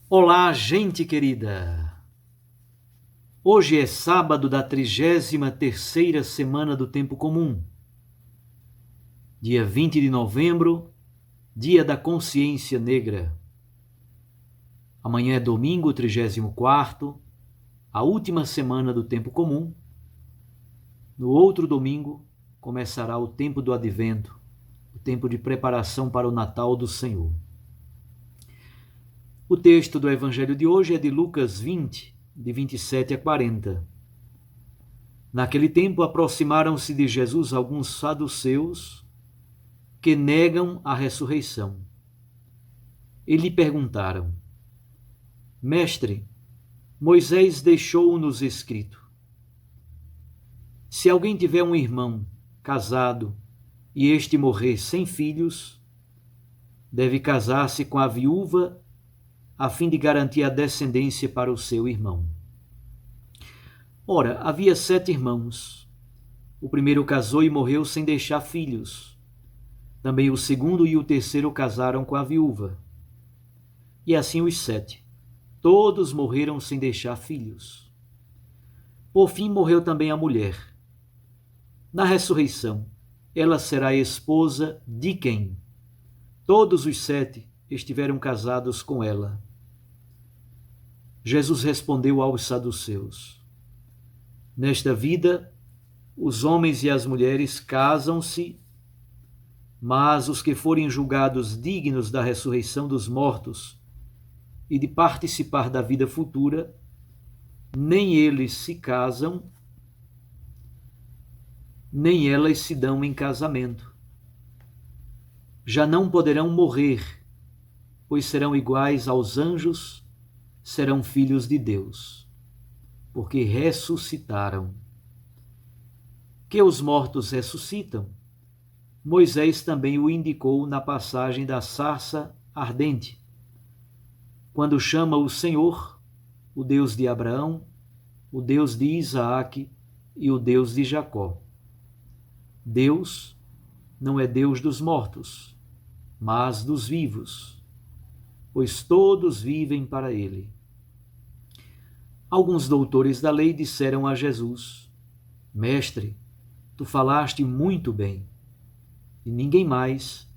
Olá, gente querida! Hoje é sábado da 33ª semana do Tempo Comum, dia 20 de novembro, dia da Consciência Negra. Amanhã é domingo, 34º, a última semana do Tempo Comum. No outro domingo, começará o tempo do Advento, o tempo de preparação para o Natal do Senhor. O texto do Evangelho de hoje é de Lucas 20, de 27 a 40. Naquele tempo aproximaram-se de Jesus alguns saduceus que negam a ressurreição. E lhe perguntaram: Mestre, Moisés deixou-nos escrito: se alguém tiver um irmão casado e este morrer sem filhos, deve casar-se com a viúva a fim de garantir a descendência para o seu irmão. Ora, havia 7 irmãos. O primeiro casou e morreu sem deixar filhos. Também o segundo e o terceiro casaram com a viúva. E assim os 7. Todos morreram sem deixar filhos. Por fim morreu também a mulher. Na ressurreição, ela será esposa de quem? Todos os 7 estiveram casados com ela. Jesus respondeu aos saduceus: nesta vida, os homens e as mulheres casam-se, mas os que forem julgados dignos da ressurreição dos mortos e de participar da vida futura, nem eles se casam, nem elas se dão em casamento. Já não poderão morrer, pois serão iguais aos anjos, serão filhos de Deus, porque ressuscitaram. Que os mortos ressuscitam, Moisés também o indicou na passagem da sarça ardente, quando chama o Senhor, o Deus de Abraão, o Deus de Isaaque e o Deus de Jacó. Deus não é Deus dos mortos, mas dos vivos, pois todos vivem para ele. Alguns doutores da lei disseram a Jesus: Mestre, tu falaste muito bem. E ninguém mais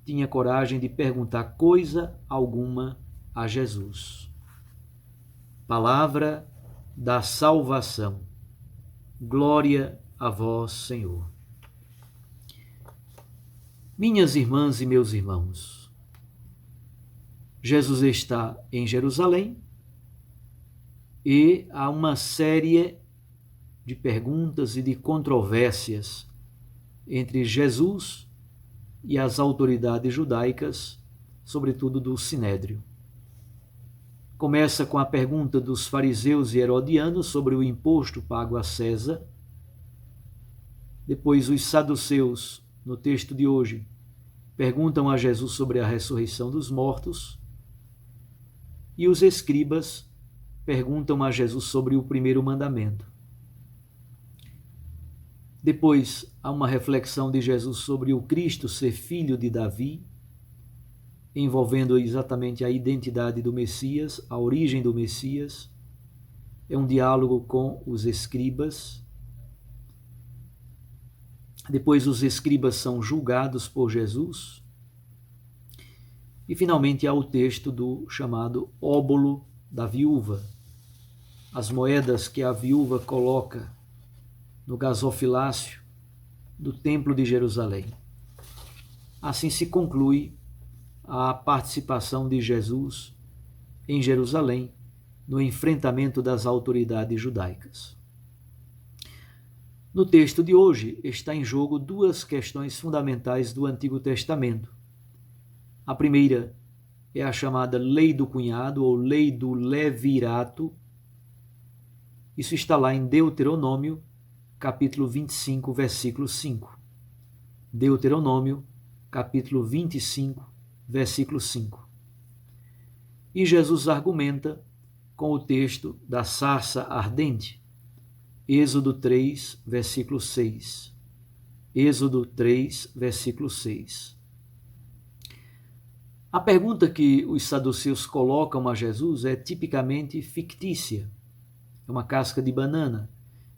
tinha coragem de perguntar coisa alguma a Jesus. Palavra da salvação. Glória a vós, Senhor. Minhas irmãs e meus irmãos, Jesus está em Jerusalém e há uma série de perguntas e de controvérsias entre Jesus e as autoridades judaicas, sobretudo do Sinédrio. Começa com a pergunta dos fariseus e herodianos sobre o imposto pago a César. Depois os saduceus, no texto de hoje, perguntam a Jesus sobre a ressurreição dos mortos. E os escribas perguntam a Jesus sobre o primeiro mandamento. Depois há uma reflexão de Jesus sobre o Cristo ser filho de Davi, envolvendo exatamente a identidade do Messias, a origem do Messias. É um diálogo com os escribas. Depois os escribas são julgados por Jesus. E finalmente há o texto do chamado óbolo da viúva, as moedas que a viúva coloca no gasofilácio do Templo de Jerusalém. Assim se conclui a participação de Jesus em Jerusalém no enfrentamento das autoridades judaicas. No texto de hoje está em jogo 2 questões fundamentais do Antigo Testamento. A primeira é a chamada lei do cunhado ou lei do levirato. Isso está lá em Deuteronômio, capítulo 25, versículo 5. Deuteronômio, capítulo 25, versículo 5. E Jesus argumenta com o texto da sarça ardente, Êxodo 3, versículo 6. Êxodo 3, versículo 6. A pergunta que os saduceus colocam a Jesus é tipicamente fictícia. É uma casca de banana.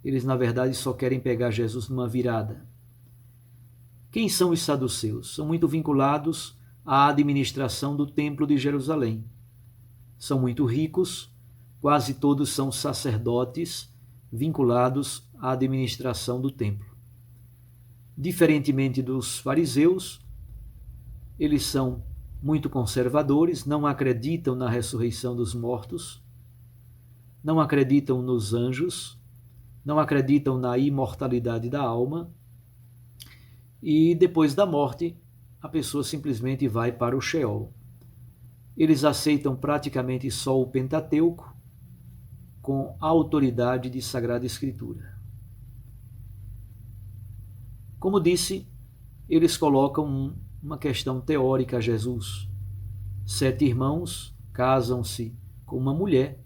Eles, na verdade, só querem pegar Jesus numa virada. Quem são os saduceus? São muito vinculados à administração do Templo de Jerusalém. São muito ricos, quase todos são sacerdotes vinculados à administração do templo. Diferentemente dos fariseus, eles são muito conservadores, não acreditam na ressurreição dos mortos, não acreditam nos anjos, não acreditam na imortalidade da alma, e depois da morte, a pessoa simplesmente vai para o Sheol. Eles aceitam praticamente só o Pentateuco, com a autoridade de Sagrada Escritura. Como disse, eles colocam uma questão teórica a Jesus. 7 irmãos casam-se com uma mulher.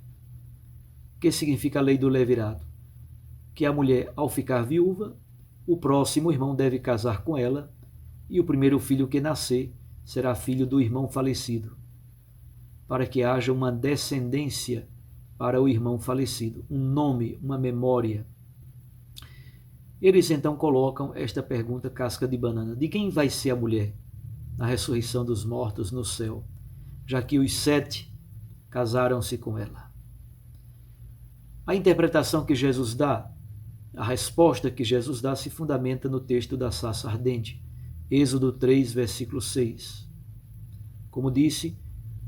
O que significa a lei do levirato? Que a mulher, ao ficar viúva, o próximo irmão deve casar com ela, e o primeiro filho que nascer será filho do irmão falecido, para que haja uma descendência para o irmão falecido, um nome, uma memória. Eles então colocam esta pergunta casca de banana: de quem vai ser a mulher na ressurreição dos mortos no céu, já que os 7 casaram-se com ela? A interpretação que Jesus dá, a resposta que Jesus dá, se fundamenta no texto da sarça ardente, Êxodo 3, versículo 6. Como disse,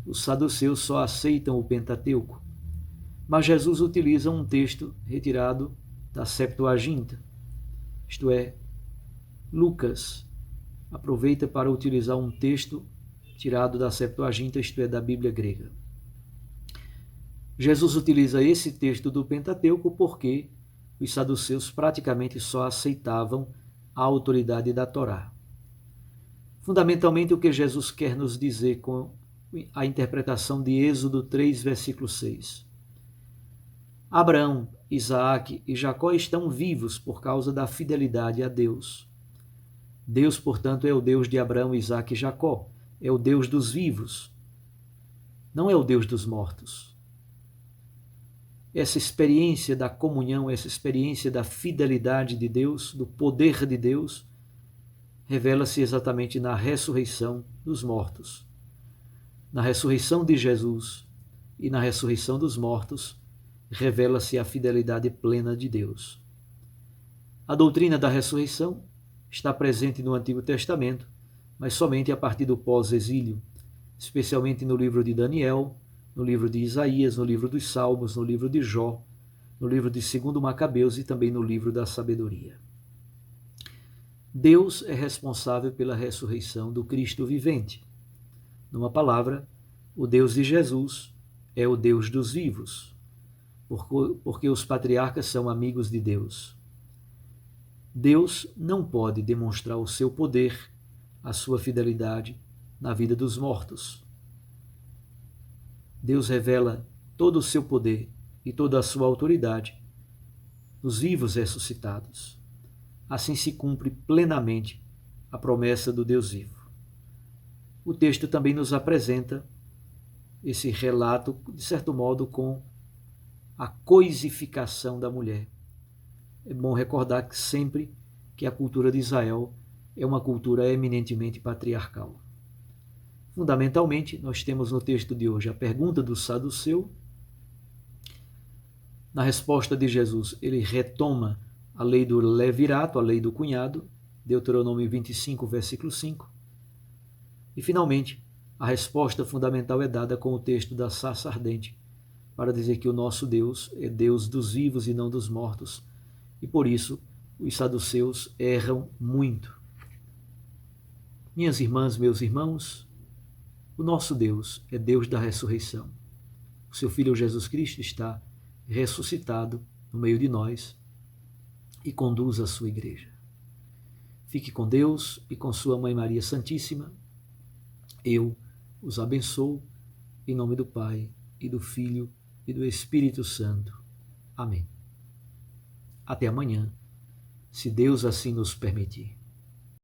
os saduceus só aceitam o Pentateuco, mas Jesus utiliza um texto retirado da Septuaginta, isto é, Lucas aproveita para utilizar um texto tirado da Septuaginta, isto é, da Bíblia grega. Jesus utiliza esse texto do Pentateuco porque os saduceus praticamente só aceitavam a autoridade da Torá. Fundamentalmente, o que Jesus quer nos dizer com a interpretação de Êxodo 3, versículo 6. Abraão, Isaac e Jacó estão vivos por causa da fidelidade a Deus. Deus, portanto, é o Deus de Abraão, Isaac e Jacó. É o Deus dos vivos. Não é o Deus dos mortos. Essa experiência da comunhão, essa experiência da fidelidade de Deus, do poder de Deus, revela-se exatamente na ressurreição dos mortos. Na ressurreição de Jesus e na ressurreição dos mortos, revela-se a fidelidade plena de Deus. A doutrina da ressurreição está presente no Antigo Testamento, mas somente a partir do pós-exílio, especialmente no livro de Daniel, no livro de Isaías, no livro dos Salmos, no livro de Jó, no livro de 2 Macabeus e também no livro da Sabedoria. Deus é responsável pela ressurreição do Cristo vivente. Numa palavra, o Deus de Jesus é o Deus dos vivos, porque os patriarcas são amigos de Deus. Deus não pode demonstrar o seu poder, a sua fidelidade na vida dos mortos. Deus revela todo o seu poder e toda a sua autoridade nos vivos ressuscitados. Assim se cumpre plenamente a promessa do Deus vivo. O texto também nos apresenta esse relato, de certo modo, com a coisificação da mulher. É bom recordar que sempre que a cultura de Israel é uma cultura eminentemente patriarcal. Fundamentalmente, nós temos no texto de hoje a pergunta do saduceu. Na resposta de Jesus, ele retoma a lei do levirato, a lei do cunhado, Deuteronômio 25, versículo 5. E, finalmente, a resposta fundamental é dada com o texto da sarça ardente, para dizer que o nosso Deus é Deus dos vivos e não dos mortos, e por isso os saduceus erram muito. Minhas irmãs, meus irmãos, o nosso Deus é Deus da ressurreição. O seu Filho Jesus Cristo está ressuscitado no meio de nós e conduz a sua igreja. Fique com Deus e com sua Mãe Maria Santíssima. Eu os abençoo em nome do Pai e do Filho e do Espírito Santo. Amém. Até amanhã, se Deus assim nos permitir.